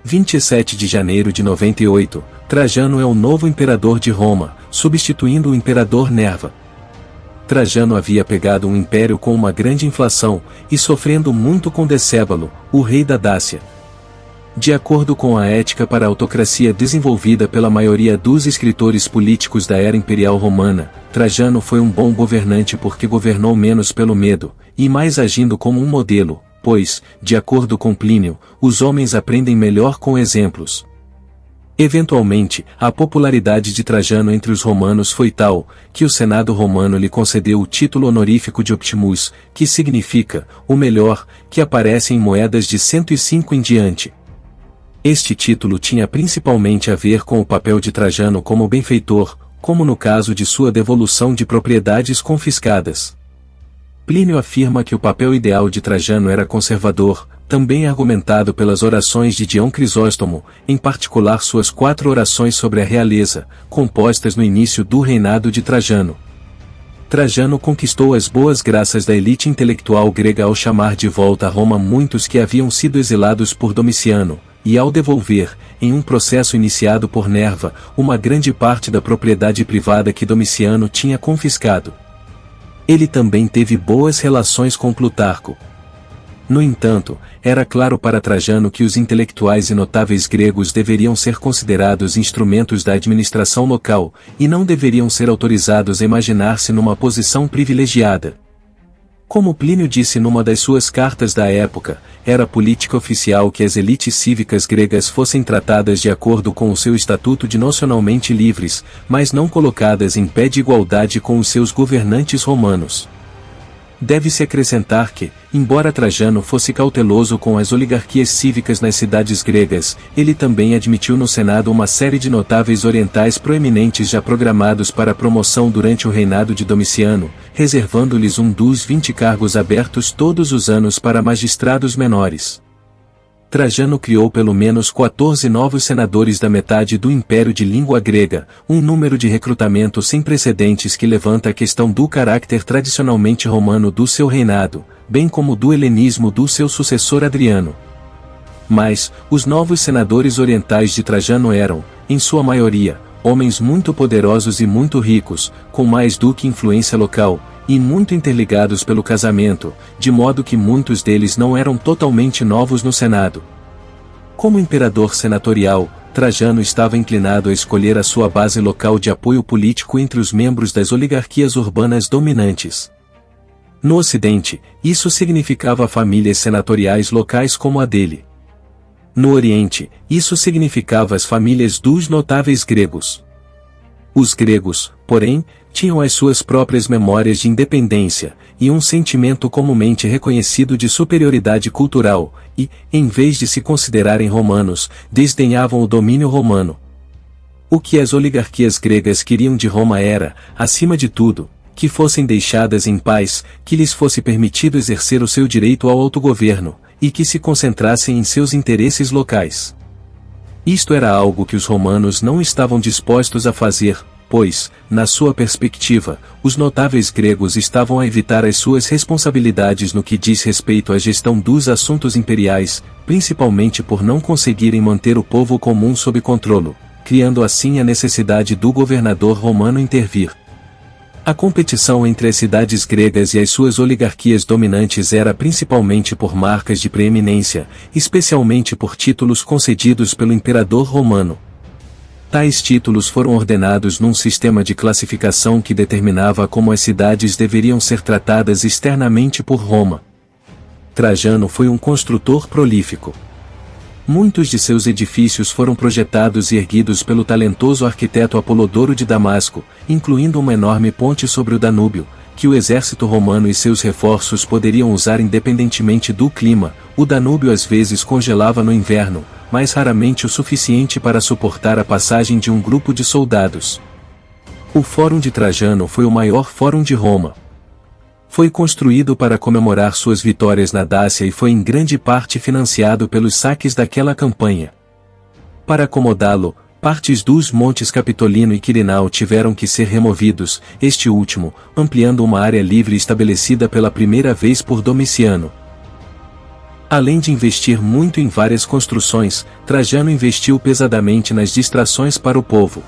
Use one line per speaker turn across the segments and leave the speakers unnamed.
27 de janeiro de 98, Trajano é o novo imperador de Roma, substituindo o imperador Nerva. Trajano havia pegado um império com uma grande inflação, e sofrendo muito com Decébalo, o rei da Dácia. De acordo com a ética para a autocracia desenvolvida pela maioria dos escritores políticos da era imperial romana, Trajano foi um bom governante porque governou menos pelo medo, e mais agindo como um modelo, pois, de acordo com Plínio, os homens aprendem melhor com exemplos. Eventualmente, a popularidade de Trajano entre os romanos foi tal, que o Senado romano lhe concedeu o título honorífico de Optimus, que significa, o melhor, que aparece em moedas de 105 em diante. Este título tinha principalmente a ver com o papel de Trajano como benfeitor, como no caso de sua devolução de propriedades confiscadas. Plínio afirma que o papel ideal de Trajano era conservador, também argumentado pelas orações de Dion Crisóstomo, em particular suas 4 orações sobre a realeza, compostas no início do reinado de Trajano. Trajano conquistou as boas graças da elite intelectual grega ao chamar de volta a Roma muitos que haviam sido exilados por Domiciano, e ao devolver, em um processo iniciado por Nerva, uma grande parte da propriedade privada que Domiciano tinha confiscado. Ele também teve boas relações com Plutarco. No entanto, era claro para Trajano que os intelectuais e notáveis gregos deveriam ser considerados instrumentos da administração local, e não deveriam ser autorizados a imaginar-se numa posição privilegiada. Como Plínio disse numa das suas cartas da época, era política oficial que as elites cívicas gregas fossem tratadas de acordo com o seu estatuto de nocionalmente livres, mas não colocadas em pé de igualdade com os seus governantes romanos. Deve-se acrescentar que, embora Trajano fosse cauteloso com as oligarquias cívicas nas cidades gregas, ele também admitiu no Senado uma série de notáveis orientais proeminentes já programados para a promoção durante o reinado de Domiciano, reservando-lhes um dos 20 cargos abertos todos os anos para magistrados menores. Trajano criou pelo menos 14 novos senadores da metade do império de língua grega, um número de recrutamento sem precedentes que levanta a questão do caráter tradicionalmente romano do seu reinado, bem como do helenismo do seu sucessor Adriano. Mas, os novos senadores orientais de Trajano eram, em sua maioria, homens muito poderosos e muito ricos, com mais do que influência local, e muito interligados pelo casamento, de modo que muitos deles não eram totalmente novos no Senado. Como imperador senatorial, Trajano estava inclinado a escolher a sua base local de apoio político entre os membros das oligarquias urbanas dominantes. No Ocidente, isso significava famílias senatoriais locais como a dele. No Oriente, isso significava as famílias dos notáveis gregos. Os gregos, porém, tinham as suas próprias memórias de independência, e um sentimento comumente reconhecido de superioridade cultural, e, em vez de se considerarem romanos, desdenhavam o domínio romano. O que as oligarquias gregas queriam de Roma era, acima de tudo, que fossem deixadas em paz, que lhes fosse permitido exercer o seu direito ao autogoverno, e que se concentrassem em seus interesses locais. Isto era algo que os romanos não estavam dispostos a fazer, pois, na sua perspectiva, os notáveis gregos estavam a evitar as suas responsabilidades no que diz respeito à gestão dos assuntos imperiais, principalmente por não conseguirem manter o povo comum sob controle, criando assim a necessidade do governador romano intervir. A competição entre as cidades gregas e as suas oligarquias dominantes era principalmente por marcas de preeminência, especialmente por títulos concedidos pelo imperador romano. Tais títulos foram ordenados num sistema de classificação que determinava como as cidades deveriam ser tratadas externamente por Roma. Trajano foi um construtor prolífico. Muitos de seus edifícios foram projetados e erguidos pelo talentoso arquiteto Apolodoro de Damasco, incluindo uma enorme ponte sobre o Danúbio, que o exército romano e seus reforços poderiam usar independentemente do clima. O Danúbio às vezes congelava no inverno, mas raramente o suficiente para suportar a passagem de um grupo de soldados. O Fórum de Trajano foi o maior fórum de Roma. Foi construído para comemorar suas vitórias na Dácia e foi em grande parte financiado pelos saques daquela campanha. Para acomodá-lo, partes dos montes Capitolino e Quirinal tiveram que ser removidos, este último, ampliando uma área livre estabelecida pela primeira vez por Domiciano. Além de investir muito em várias construções, Trajano investiu pesadamente nas distrações para o povo.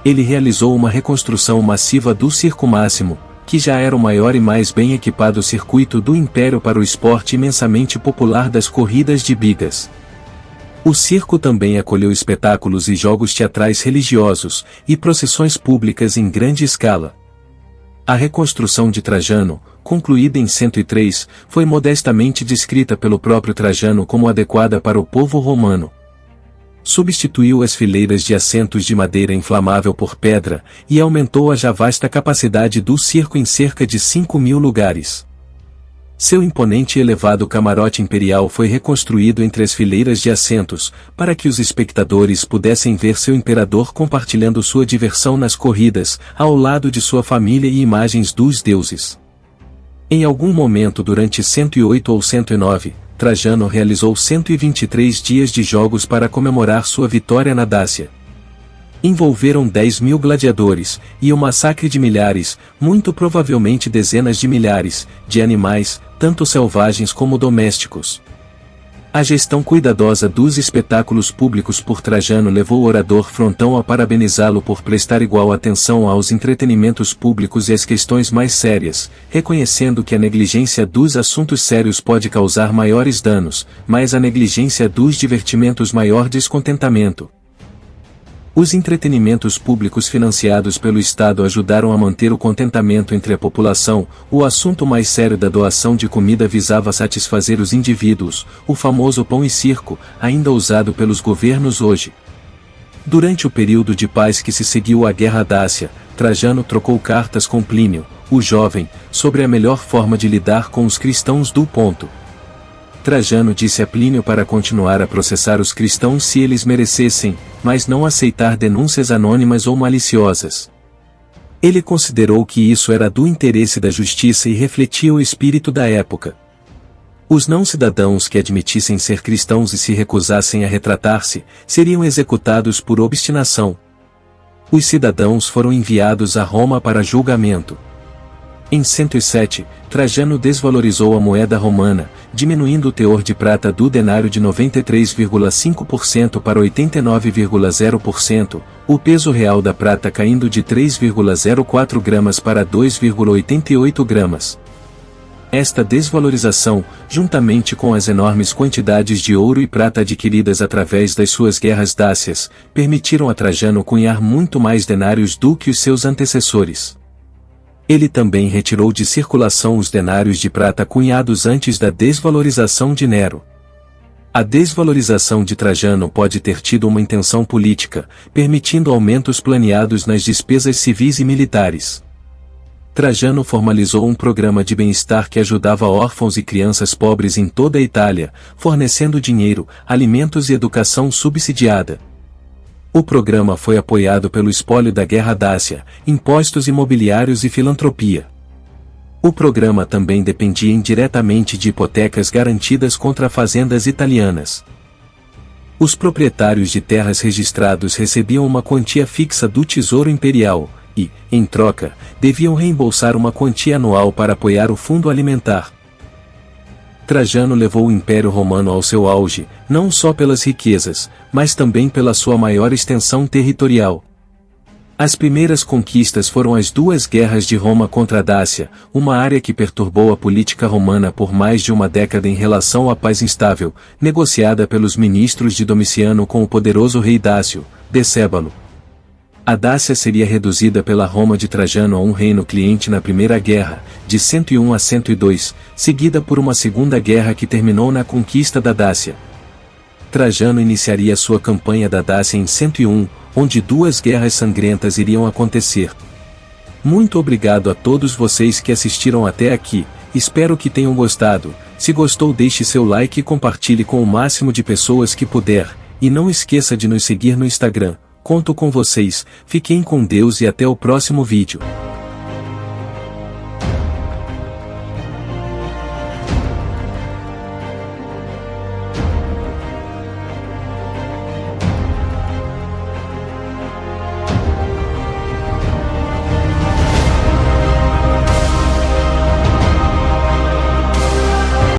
Ele realizou uma reconstrução massiva do Circo Máximo, que já era o maior e mais bem equipado circuito do Império para o esporte imensamente popular das corridas de bigas. O circo também acolheu espetáculos e jogos teatrais religiosos, e procissões públicas em grande escala. A reconstrução de Trajano, concluída em 103, foi modestamente descrita pelo próprio Trajano como adequada para o povo romano. Substituiu as fileiras de assentos de madeira inflamável por pedra, e aumentou a já vasta capacidade do circo em cerca de 5.000 lugares. Seu imponente e elevado camarote imperial foi reconstruído entre as fileiras de assentos, para que os espectadores pudessem ver seu imperador compartilhando sua diversão nas corridas, ao lado de sua família e imagens dos deuses. Em algum momento durante 108 ou 109, Trajano realizou 123 dias de jogos para comemorar sua vitória na Dácia. Envolveram 10.000 gladiadores, e o massacre de milhares, muito provavelmente dezenas de milhares, de animais, tanto selvagens como domésticos. A gestão cuidadosa dos espetáculos públicos por Trajano levou o orador Frontão a parabenizá-lo por prestar igual atenção aos entretenimentos públicos e às questões mais sérias, reconhecendo que a negligência dos assuntos sérios pode causar maiores danos, mas a negligência dos divertimentos maior descontentamento. Os entretenimentos públicos financiados pelo Estado ajudaram a manter o contentamento entre a população. O assunto mais sério da doação de comida visava satisfazer os indivíduos, o famoso pão e circo, ainda usado pelos governos hoje. Durante o período de paz que se seguiu à Guerra Dácia, Trajano trocou cartas com Plínio, o jovem, sobre a melhor forma de lidar com os cristãos do ponto. Trajano disse a Plínio para continuar a processar os cristãos se eles merecessem, mas não aceitar denúncias anônimas ou maliciosas. Ele considerou que isso era do interesse da justiça e refletia o espírito da época. Os não-cidadãos que admitissem ser cristãos e se recusassem a retratar-se, seriam executados por obstinação. Os cidadãos foram enviados a Roma para julgamento. Em 107, Trajano desvalorizou a moeda romana, diminuindo o teor de prata do denário de 93,5% para 89,0%, o peso real da prata caindo de 3,04 gramas para 2,88 gramas. Esta desvalorização, juntamente com as enormes quantidades de ouro e prata adquiridas através das suas guerras dácias, permitiram a Trajano cunhar muito mais denários do que os seus antecessores. Ele também retirou de circulação os denários de prata cunhados antes da desvalorização de Nero. A desvalorização de Trajano pode ter tido uma intenção política, permitindo aumentos planeados nas despesas civis e militares. Trajano formalizou um programa de bem-estar que ajudava órfãos e crianças pobres em toda a Itália, fornecendo dinheiro, alimentos e educação subsidiada. O programa foi apoiado pelo espólio da Guerra Dácia, impostos imobiliários e filantropia. O programa também dependia indiretamente de hipotecas garantidas contra fazendas italianas. Os proprietários de terras registrados recebiam uma quantia fixa do Tesouro Imperial, e, em troca, deviam reembolsar uma quantia anual para apoiar o fundo alimentar. Trajano levou o Império Romano ao seu auge, não só pelas riquezas, mas também pela sua maior extensão territorial. As primeiras conquistas foram as duas guerras de Roma contra a Dácia, uma área que perturbou a política romana por mais de uma década em relação à paz instável, negociada pelos ministros de Domiciano com o poderoso rei Dácio, Decébalo. A Dácia seria reduzida pela Roma de Trajano a um reino cliente na Primeira Guerra, de 101 a 102, seguida por uma Segunda Guerra que terminou na conquista da Dácia. Trajano iniciaria sua campanha da Dácia em 101, onde duas guerras sangrentas iriam acontecer. Muito obrigado a todos vocês que assistiram até aqui, espero que tenham gostado. Se gostou, deixe seu like e compartilhe com o máximo de pessoas que puder, e não esqueça de nos seguir no Instagram. Conto com vocês, fiquem com Deus e até o próximo vídeo.